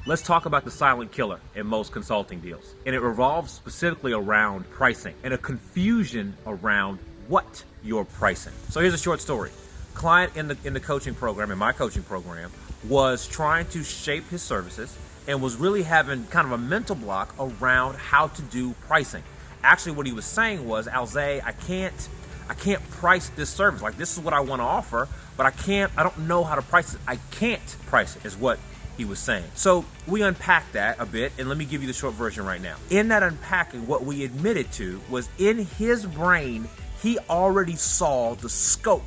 Let's talk about the silent killer in most consulting deals. And it revolves specifically around pricing and a confusion around what you're pricing. So here's a short story. Client in the coaching program, in my coaching program, was trying to shape his services and was really having kind of a mental block around how to do pricing. Actually, what he was saying was, Alze, I can't price this service. Like, this is what I want to offer, but I don't know how to price it. I can't price it, is what he was saying. So we unpacked that a bit, and let me give you the short version right now. In that unpacking, what we admitted to was in his brain, he already saw the scope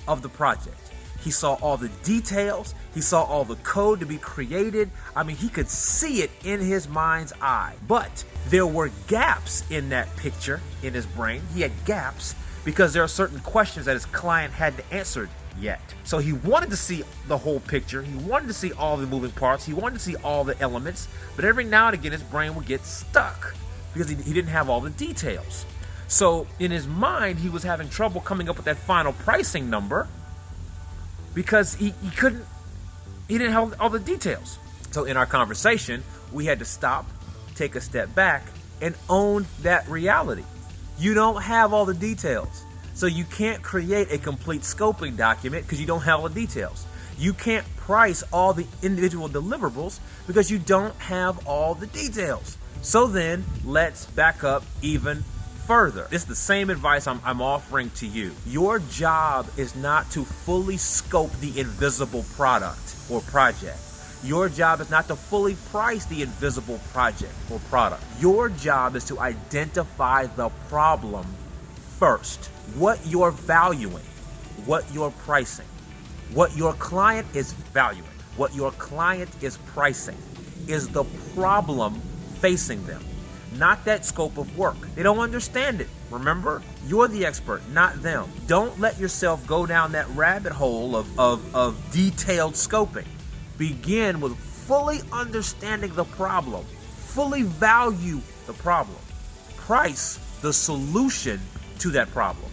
of the project. He saw all the details. He saw all the code to be created. I mean, he could see it in his mind's eye. But there were gaps in that picture in his brain. He had gaps because there are certain questions that his client hadn't answered yet. So he wanted to see the whole picture. He wanted to see all the moving parts. He wanted to see all the elements. But every now and again, his brain would get stuck because he didn't have all the details. So in his mind, he was having trouble coming up with that final pricing number because he didn't have all the details. So in our conversation, we had to stop, take a step back, and own that reality. You don't have all the details. So you can't create a complete scoping document because you don't have all the details. You can't price all the individual deliverables because you don't have all the details. So then let's back up even further. This is the same advice I'm offering to you. Your job is not to fully scope the invisible product or project. Your job is not to fully price the invisible project or product. Your job is to identify the problem first. What you're valuing, what you're pricing, what your client is valuing, what your client is pricing is the problem facing them, not that scope of work. They don't understand it. Remember, you're the expert, not them. Don't let yourself go down that rabbit hole of detailed scoping. Begin with fully understanding the problem, fully value the problem, price the solution to that problem.